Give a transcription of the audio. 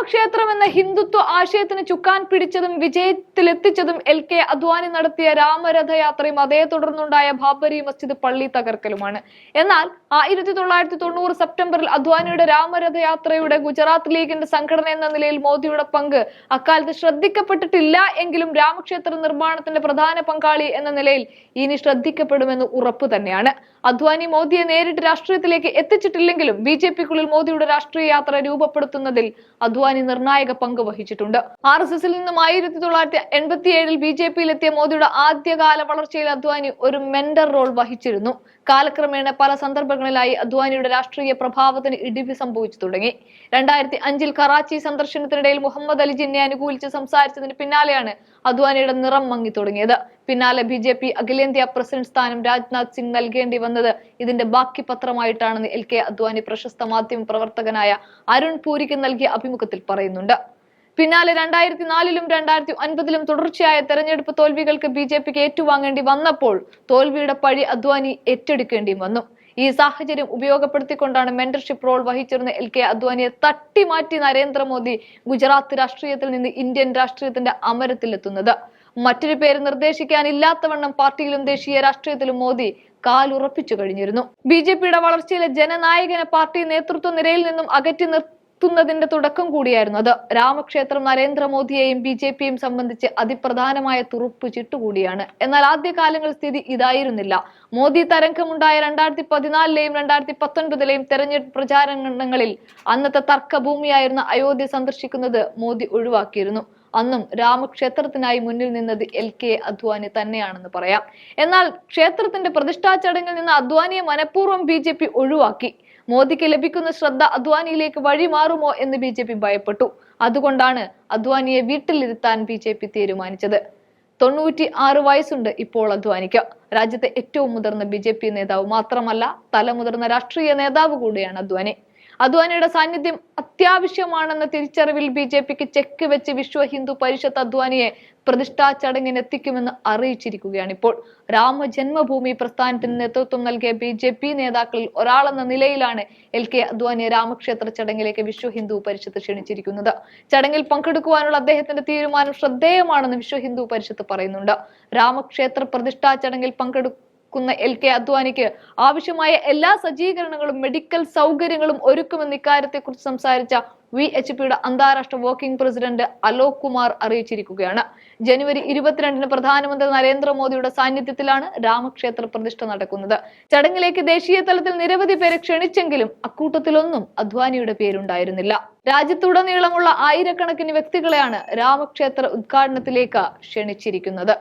രാമക്ഷേത്രം എന്ന ഹിന്ദുത്വ ആശയത്തിന് ചുക്കാൻ പിടിച്ചതും വിജയത്തിലെത്തിച്ചതും LK അദ്വാനി നടത്തിയ രാമരഥയാത്രയും അതേ തുടർന്നുണ്ടായ ബാബരി മസ്ജിദ് പള്ളി തകർക്കലുമാണ്. എന്നാൽ 1990 സെപ്റ്റംബറിൽ അദ്വാനിയുടെ രാമരഥയാത്രയുടെ ഗുജറാത്ത് ലീഗിന്റെ സംഘടന എന്ന നിലയിൽ മോദിയുടെ പങ്ക് അക്കാലത്ത് ശ്രദ്ധിക്കപ്പെട്ടിട്ടില്ല എങ്കിലും രാമക്ഷേത്ര നിർമ്മാണത്തിന്റെ പ്രധാന പങ്കാളി എന്ന നിലയിൽ ഇനി ശ്രദ്ധിക്കപ്പെടുമെന്ന് ഉറപ്പ് തന്നെയാണ്. അദ്വാനി മോദിയെ നേരിട്ട് രാഷ്ട്രീയത്തിലേക്ക് എത്തിച്ചിട്ടില്ലെങ്കിലും BJPക്കുള്ളിൽ മോദിയുടെ രാഷ്ട്രീയ യാത്ര രൂപപ്പെടുത്തുന്നതിൽ അദ്വാനി നിർണായക പങ്ക് വഹിച്ചിട്ടുണ്ട്. RSSൽ നിന്നും 1987 BJPയിലെത്തിയ മോദിയുടെ ആദ്യകാല വളർച്ചയിൽ അദ്വാനി ഒരു മെന്റർ റോൾ വഹിച്ചിരുന്നു. കാലക്രമേണ പല സന്ദർഭങ്ങളിലായി അദ്വാനിയുടെ രാഷ്ട്രീയ പ്രഭാവത്തിന് ഇടിവ് സംഭവിച്ചു തുടങ്ങി. 2005 കറാച്ചി സന്ദർശനത്തിനിടയിൽ മുഹമ്മദ് അലി ജിന്നയെ അനുകൂലിച്ച് സംസാരിച്ചതിന് പിന്നാലെയാണ് അദ്വാനിയുടെ നിറം മങ്ങി തുടങ്ങിയത്. പിന്നാലെ BJP അഖിലേന്ത്യാ പ്രസിഡന്റ് സ്ഥാനം രാജ്നാഥ് സിംഗ് നൽകേണ്ടി വന്നത് ഇതിന്റെ ബാക്കി പത്രമായിട്ടാണെന്ന് LK അദ്വാനി പ്രശസ്ത മാധ്യമ പ്രവർത്തകനായ അരുൺ പൂരിക്ക് നൽകിയ അഭിമുഖത്തിൽ പറയുന്നുണ്ട്. പിന്നാലെ 2004ലും 2009ലും തുടർച്ചയായ തെരഞ്ഞെടുപ്പ് തോൽവികൾക്ക് BJPക്ക് ഏറ്റുവാങ്ങേണ്ടി വന്നപ്പോൾ തോൽവിയുടെ പഴി അദ്വാനി ഏറ്റെടുക്കേണ്ടി വന്നു. ഈ സാഹചര്യം ഉപയോഗപ്പെടുത്തിക്കൊണ്ടാണ് mentorship role വഹിച്ചിരുന്ന LK അദ്വാനിയെ തട്ടിമാറ്റി Narendra Modi Gujarat രാഷ്ട്രീയത്തിൽ നിന്ന് ഇന്ത്യൻ രാഷ്ട്രീയത്തിന്റെ അമരത്തിലെത്തുന്നത്. മറ്റൊരു പേര് നിർദ്ദേശിക്കാനില്ലാത്തവണ്ണം പാർട്ടിയിലും ദേശീയ രാഷ്ട്രീയത്തിലും മോദി കാലുറപ്പിച്ചു കഴിഞ്ഞിരുന്നു. BJPയുടെ വളർച്ചയിലെ ജനനായകനെ പാർട്ടി നേതൃത്വ നിരയിൽ നിന്നും അകറ്റി നിർത്തുന്നതിന്റെ തുടക്കം കൂടിയായിരുന്നു അത്. രാമക്ഷേത്രം നരേന്ദ്രമോദിയെയും BJPയും സംബന്ധിച്ച് അതിപ്രധാനമായ തുറുപ്പ് ചിട്ടുകൂടിയാണ്. എന്നാൽ ആദ്യകാലങ്ങളിൽ സ്ഥിതി ഇതായിരുന്നില്ല. മോദി തരംഗമുണ്ടായ 2014ലെയും 2019ലെയും തെരഞ്ഞെടുപ്പ് പ്രചാരണങ്ങളിൽ അന്നത്തെ തർക്കഭൂമിയായിരുന്ന അയോധ്യ സന്ദർശിക്കുന്നത് മോദി ഒഴിവാക്കിയിരുന്നു. അന്നും രാമക്ഷേത്രത്തിനായി മുന്നിൽ നിന്നത് LK അദ്വാനി തന്നെയാണെന്ന് പറയാം. എന്നാൽ ക്ഷേത്രത്തിന്റെ പ്രതിഷ്ഠാ ചടങ്ങിൽ നിന്ന് അദ്വാനിയെ മനഃപൂർവ്വം BJP ഒഴിവാക്കി. മോദിക്ക് ലഭിക്കുന്ന ശ്രദ്ധ അദ്വാനിയിലേക്ക് വഴിമാറുമോ എന്ന് BJP ഭയപ്പെട്ടു. അതുകൊണ്ടാണ് അദ്വാനിയെ വീട്ടിലിരുത്താൻ BJP തീരുമാനിച്ചത്. 96 വയസ്സുണ്ട് ഇപ്പോൾ അദ്വാനിക്ക്. രാജ്യത്തെ ഏറ്റവും മുതിർന്ന BJP നേതാവ് മാത്രമല്ല, തലമുതിർന്ന രാഷ്ട്രീയ നേതാവ് കൂടിയാണ് അദ്വാനി. അദ്വാനിയുടെ സാന്നിധ്യം അത്യാവശ്യമാണെന്ന തിരിച്ചറിവിൽ BJPക്ക് ചെക്ക് വെച്ച് വിശ്വ ഹിന്ദു പരിഷത്ത് അദ്വാനിയെ പ്രതിഷ്ഠാ ചടങ്ങിന് എത്തിക്കുമെന്ന് അറിയിച്ചിരിക്കുകയാണ് ഇപ്പോൾ. രാമജന്മഭൂമി പ്രസ്ഥാനത്തിന് നേതൃത്വം നൽകിയ BJP നേതാക്കളിൽ ഒരാളെന്ന നിലയിലാണ് LK അദ്വാനിയെ രാമക്ഷേത്ര ചടങ്ങിലേക്ക് വിശ്വ ഹിന്ദു പരിഷത്ത് ക്ഷണിച്ചിരിക്കുന്നത്. ചടങ്ങിൽ പങ്കെടുക്കുവാനുള്ള അദ്ദേഹത്തിന്റെ തീരുമാനം ശ്രദ്ധേയമാണെന്ന് വിശ്വ ഹിന്ദു പരിഷത്ത് പറയുന്നുണ്ട്. രാമക്ഷേത്ര പ്രതിഷ്ഠാ ചടങ്ങിൽ LK അദ്വാനിക്ക് ആവശ്യമായ എല്ലാ സജ്ജീകരണങ്ങളും മെഡിക്കൽ സൗകര്യങ്ങളും ഒരുക്കുമെന്ന് ഇക്കാര്യത്തെക്കുറിച്ച് സംസാരിച്ച VHPയുടെ അന്താരാഷ്ട്ര വർക്കിംഗ് പ്രസിഡന്റ് അലോക് കുമാർ അറിയിച്ചിരിക്കുകയാണ്. ജനുവരി 22-ന് പ്രധാനമന്ത്രി നരേന്ദ്രമോദിയുടെ സാന്നിധ്യത്തിലാണ് രാമക്ഷേത്ര പ്രതിഷ്ഠ നടക്കുന്നത്. ചടങ്ങിലേക്ക് ദേശീയ തലത്തിൽ നിരവധി പേരെ ക്ഷണിച്ചെങ്കിലും അക്കൂട്ടത്തിലൊന്നും അദ്വാനിയുടെ പേരുണ്ടായിരുന്നില്ല. രാജ്യത്തുടനീളമുള്ള ആയിരക്കണക്കിന് വ്യക്തികളെയാണ് രാമക്ഷേത്ര ഉദ്ഘാടനത്തിലേക്ക് ക്ഷണിച്ചിരിക്കുന്നത്.